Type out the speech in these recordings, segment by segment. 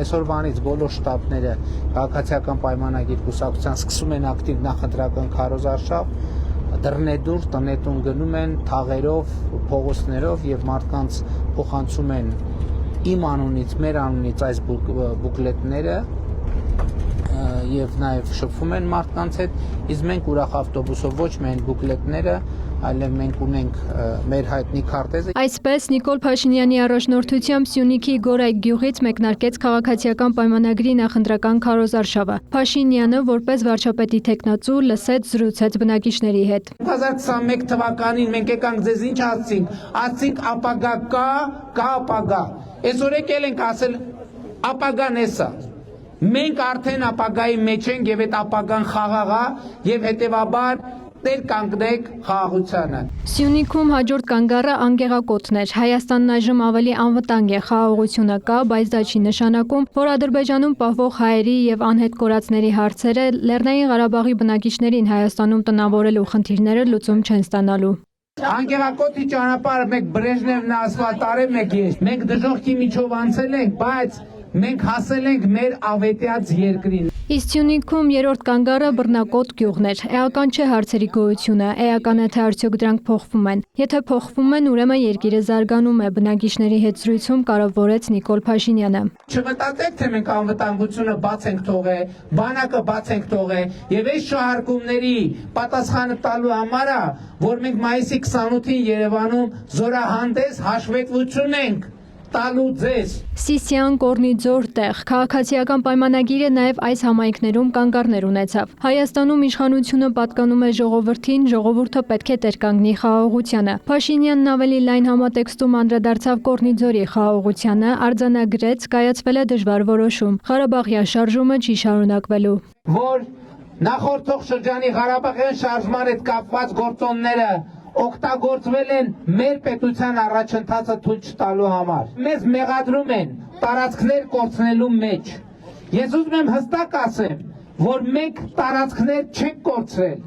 Այսօրվանից բոլոր շտաբները քաղաքացիական պայմանագիր կուսակցության սկսում են ակտիվ նախընտրական քարոզարշավ, դռնեդուր տնետուն գնում են թաղերով, փողոցներով եւ մարդկանց փոխանցում են իմ անունից, մեր անունից այս բուկլետները եւ նաեւ շփվում են մարդկանց հետ, իսկ մենք ուրախ ավտոբուսով ոչ միայն բուկլետները, այլև մենք ունենք մեր հայտնի քարտեզը։ Այսպես Նիկոլ Փաշինյանի առաջնորդությամբ Սյունիքի Գորայք գյուղից մեկնարկեց քաղաքացիական պայմանագրի նախընտրական քարոզարշավը։ Փաշինյանը, որպես վարչապետի թեկնածու, լսեց, զրուցեց բնակիչների հետ։ 2021 թվականին մենք եկանք ձեզ ինչ ասցինք ապագա կա ապագա։ Այսօր եկել ենք ասել ապագան էսա։ Մենք արդեն ապագայի մեջ ենք եւ այդ ապագան խաղաղ է եւ հետեւաբար դեր կանգնեք խաղաղությանը։ Սյունիքում հաջորդ կանգառը անգեղակոթն էր։ Հայաստանն այժմ ավելի անվտանգ է, խաղաղությունը կա, բայց դա չի նշանակում, որ Ադրբեջանում պահվող հայերի եւ անհետ կորածների հարցերը Լեռնային Ղարաբաղի բնակիչներին Հայաստանում տնավորելու խնդիրները լուծում չեն ստանալու։ Անգեղակոթի ճանապարհը մեկ Բրեժնևն ասֆալտարել, մեկ ես։ Մենք դժոխքի միջով անցել ենք, բայց մենք հասել ենք մեր ավետյաց երկրին։ Իսկ Սյունիքում երրորդ կանգառը բռնակոտ գյուղն էր։ Էական չէ հարցերի գոյությունը, էական է թե արդյոք դրանք փոխվում են։ Եթե փոխվում են, ուրեմն երկիրը զարգանում է, բնակիչների հետ զրույցում կառավարեց Նիկոլ Փաշինյանը։ Չմտածեք, թե մենք անվտանգությունը բաց ենք թողել, բանակը բաց ենք թողել, եւ այս շահարկումների պատասխանը տալու համար է, որ մենք մայիսի 28-ին Երևանում զորահանդես հաշվետվություն ենք տալու ձեզ։ Սիսիան, Կորնիձոր տեղ, քաղաքացիական պայմանագիրը նաև այս համայնքներում կանգառներ ունեցավ։ Հայաստանում իշխանությունը պատկանում է ժողովրդին, ժողովուրդը պետք է տեր կանգնի խաղաղությանը։ Փաշինյանն ավելի լայն համատեքստում անդրադարձավ Կորնիձորի խաղաղությանը, արձանագրեց, կայացվել է դժվար որոշում։ Ղարաբաղյան շարժումը չի շարունակվելու։ Որ նախորդող շրջանի Ղարաբաղյան շարժման հետ կապված գործոնները օգտագործվել են մեր պետության առաջընթացը թույլ չտալու համար։ Մեզ մեղադրում են տարածքներ կորցնելու մեջ։ Ես ուզում եմ հստակ ասեմ, որ մենք տարածքներ չենք կորցրել,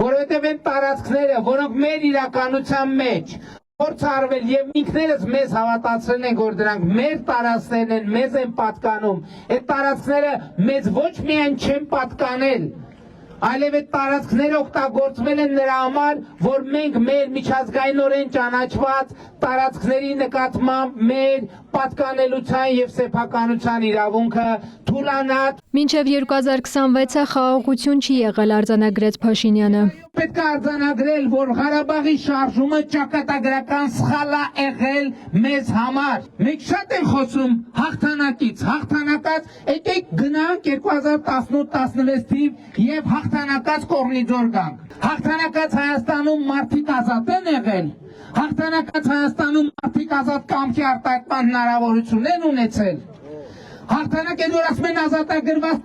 որովհետև այն տարածքները, որոնք մեր իրականության մեջ փորձ արվել եւ ինքներս մեզ հավատացրել են, որ դրանք մեր տարածքներն են, մեզ են պատկանում։ Այդ տարածքները մեզ ոչ միայն չեն պատկանել, այլև այդ տարածքները օգտագործվել են նրա համար, որ մենք մեր միջազգայինորեն ճանաչված տարածքների նկատմամբ մեր պատկանելության եւ սեփականության իրավունքը թուլանա։ Մինչև 2026-ը խաղաղություն չի եղել, արձանագրեց Փաշինյանը։ Պետք է արձանագրել, որ Ղարաբաղի շարժումը ճակատագրական սխալ է եղել մեզ համար։ Մենք շատ ենք խոսում հաղթանակից, հաղթանակած, եկեք գնանք 2018-16 թիվ եւ հաղթանակած Կորնիձոր գանք։ Հաղթանակած Հայաստանում մարդիկ ազատ են եղել։ Հաղթանակած Հայաստանում մարդիկ ազատ կամքի արտահայտման հնարավորություն են ունեցել։ Հաղթանակ են, որ ասում են ազատագրված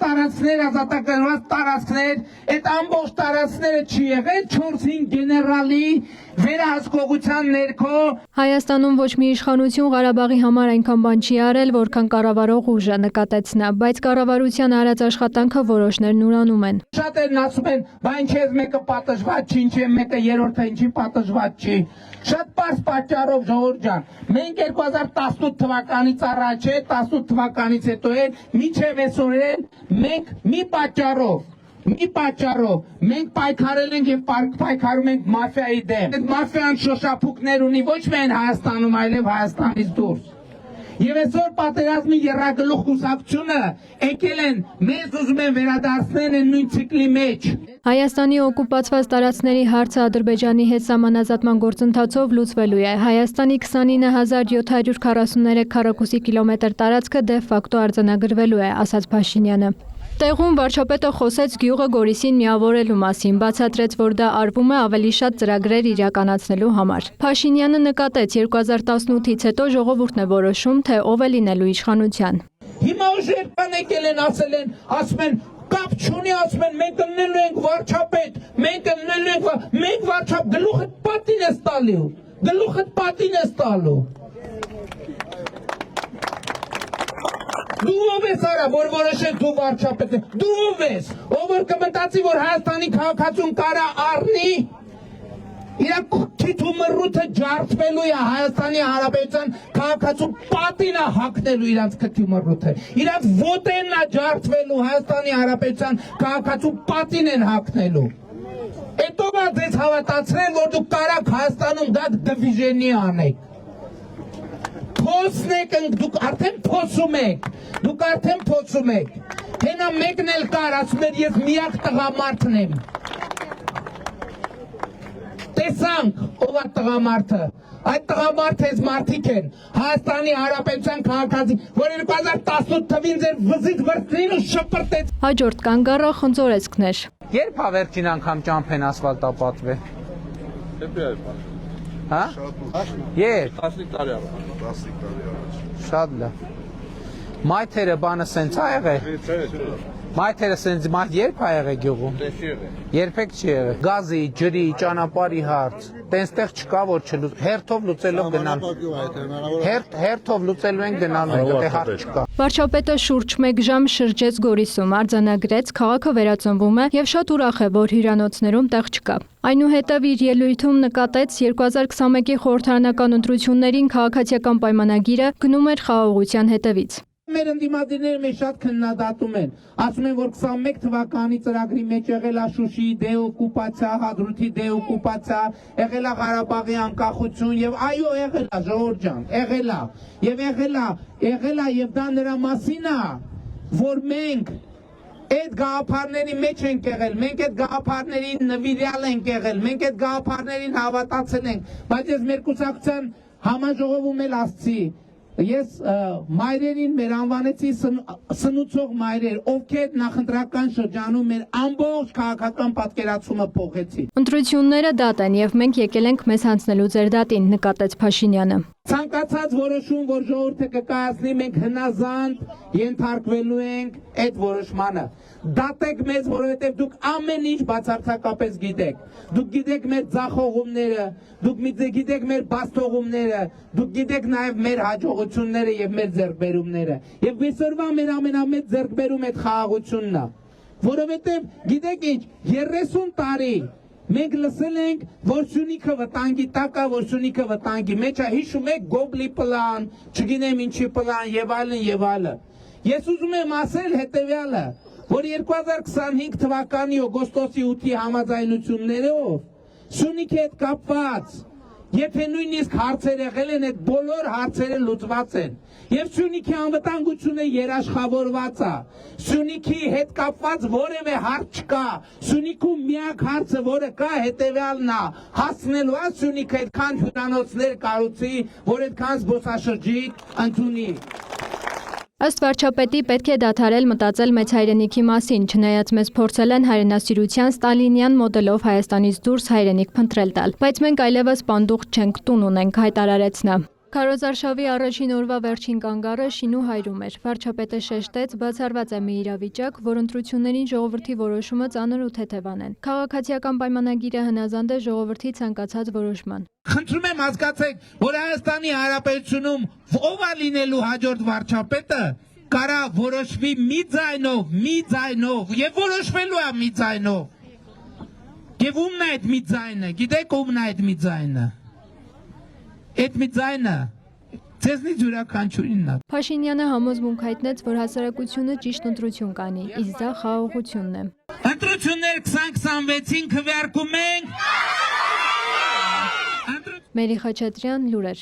տարածքներ, այդ ամբողջ տարածքները չի եղել 4-5 գեներալի վերահսկողության ներքո։ Հայաստանում ոչ մի իշխանություն Ղարաբաղի համար այնքան բան չի արել, որքան կառավարող ուժը, նկատեց նա, բայց կառավարության արած աշխատանքը որոշներն ուրանում են։ Շատերն ասում են, բա ինչ է մեկը պատժված չի, ինչ է մեկը երրորդը ինչի պատժված չի։ Շատ պարզ պատճառով, ժողովուրդ ջան, մենք 2018 թվականից առաջ է, 18 թվականից հետո է, մինչև այսօր մենք մի պատճառով մենք պայքարել ենք եւ պայքարում ենք մաֆիայի դեմ։ Այդ մաֆիան շոշափուկներ ունի ոչ միայն Հայաստանում, այլև Հայաստանից դուրս։ Եվ այսօր պատերազմի եռագլուխ կուսակցությունը եկել են, մեզ ուզում են վերադարձնել են նույն ցիկլի մեջ։ Հայաստանի օկուպացված տարածքների հարցը Ադրբեջանի հետ սահմանազատման գործընթացով լուծվելու է։ Հայաստանի 29743 քառակուսի կիլոմետր տարածքը դե ֆակտո արձանագրվելու է, ասաց Փաշինյանը։ Տեղում վարչապետը խոսեց գյուղը Գորիսին միավորելու մասին, բացատրեց, որ դա արվում է ավելի շատ ծրագրեր իրականացնելու համար։ Փաշինյանը նկատեց 2018-ից հետո ժողովուրդն է որոշում, թե ով է լինելու իշխանության։ Հիմա ուժեր կան եկել են, ասում են կապ չունի, ասում են մենք ըննելու ենք վարչապետ, մենք վարչապետ գլուխդ պատին ես տալու։ Դու ով ես արա, որ որոշես դու վարչապետ ես, դու ով ես, ով որ կմտածի, որ Հայաստանի քաղաքացուն կարա առնի, իրա քիթումռութը ջարդվելու է Հայաստանի Հանրապետության քաղաքացու պատին է հակնելու իրանց քիթումռութը իրանց ոտենն է ջարդվելու Հայաստանի Հանրապետության քաղաքացու պատին են հակնելու Հետո բա ձեզ հավատացրել որ դուք կարաք Հայաստանում գաք դիվիժենի անեք Փոսնեք դուք արդեն փոսում եք Հենա մեկն էլ կար ասում էր ես միակ տղամարդն եմ Տեսանք ով է տղամարդը Այդ տղամարդը այս մարդիկ են Հայաստանի Հանրապետության քաղաքացի որ 2018 թվին ձեր վզից վրձին ու շպրտեց Հաջորդ կանգառը խնձորեսկներ Երբ է վերջին անգամ ճամփեն ասֆալտապատվել Հա? Երբ 15 տարի առաջ Շատ լավ Մայթերը բանը սենց ա եղել Մայթերը սենց երբ ա եղել գյուղում Երբեք չի եղել Գազի, ջրի, ճանապարհի հարց Տենստեղ չկա որ հերթով լուծելով գնալ Հերթով լուծելու են գնալու են դե հարց չկա Վարչապետը շուրջ 1 ժամ շրջեց Գորիսում, արձանագրեց, քաղաքը վերածնվում է եւ շատ ուրախ է, որ հյուրանոցներում տեղ չկա։ Այնուհետև իր ելույթում նկատեց 2021-ի խորհրդարանական ընտրություններին քաղաքացիական պայմանագիրը գնում էր խաղաղության հետևից։ Մեր ընդդիմադիրները մեզ շատ քննադատում են, ասում են, որ 21 թվականի ծրագրի մեջ եղել է Շուշիի դեօկուպացիա, Հադրութի դեօկուպացիա, եղել է Ղարաբաղի անկախություն եւ այո, եղել է ժողովուրդ ջան, եղել է եւ դա նրա մասին է, որ մենք այդ գաղափարների մեջ ենք եղել, մենք այդ գաղափարներին նվիրյալ ենք եղել, մենք այդ գաղափարներին հավատացել ենք, բայց ես մեր կուսակցության համաժողովում էլ ասացի Ես մայրերին մեր անվանեցի սնուցող մայրեր, ովքեր նախընտրական շրջանում մեր ամբողջ քաղաքական պատկերացումը փոխեցին։ Ընտրությունները դատ են եւ մենք եկել ենք մեզ հանձնելու ձեր դատին, նկատեց Փաշինյանը։ Ցանկացած որոշում, որ ժողովուրդը կկայացնի, մենք հնազանդ ենթարկվելու ենք այդ որոշմանը։ Դատեք մեզ, որովհետև դուք ամեն ինչ բացարձակապես գիտեք։ Դուք գիտեք մեր ձախողումները, դուք գիտեք մեր բաստողումները, դուք գիտեք նաև մեր հաջողությունները եւ մեր ձեռքբերումները։ Եվ այսօրվա մեր ամենամեծ ձեռքբերումը այդ խաղաղությունն է։ Որովհետև գիտեք ինչ, 30 տարի Մենք լսել ենք, որ Սյունիքը վտանգի տակ է, որ Սյունիքը վտանգի մեջ է, հիշում եք Գոբլի պլան, չգիտեմ ինչի պլան եւ այլն։ Ես ուզում եմ ասել հետեւյալը, որ 2025 թվականի օգոստոսի 8-ի համաձայնություններով Սյունիքի հետ կապված Եթե նույնիսկ հարցեր եղել են, այդ բոլոր հարցերը լուծված են։ Եվ Սյունիքի անվտանգությունը երաշխավորված է։ Սյունիքի հետ կապված որևէ հարց չկա։ Սյունիքում միակ հարցը, որը կա, հետևյալն է, հասնելու է Սյունիքը այդքան հյուրանոցներ կառուցի, որ այդքան զբոսաշրջիկ ընդունի։ Ըստ վարչապետի պետք է դադարել մտածել մեծ հայրենիքի մասին, չնայած մեզ փորձել են հայրենասիրության ստալինյան մոդելով Հայաստանից դուրս հայրենիք փնտրել տալ, բայց մենք այլևս պանդուխտ չենք, տուն ունենք, հայտարարեց նա։ Քարոզարշավի առաջին օրվա վերջին կանգառը Շինու հայրում էր։ Վարչապետը շեշտեց, բացառված է մի իրավիճակ, որ ընտրություններին ժողովրդի որոշումը ծանր ու թեթև անեն։ Քաղաքացիական պայմանագիրը հնազանդ է ժողովրդի ցանկացած որոշման։ Խնդրում եմ հասկացեք, որ Հայաստանի Հանրապետությունում ով է լինելու հաջորդ վարչապետը, կարա որոշվի մի ձայնով, եւ որոշվելու է մի ձայնով։ Եվ ումն է այդ մի ձայնը, գիտեք ումն է այդ մի ձայնը։ Այդ մի ձայնը ձեզնից յուրաքանչյուրինն է։ Փաշինյանը համոզմունք հայտնեց, որ հասարակությունը ճիշտ ընտրություն կանի, իսկ դա խաղաղությունն է։ Ընտրություններ 2026-ին քվեարկում ենք։ Մերի Խաչատրյան, լուրեր։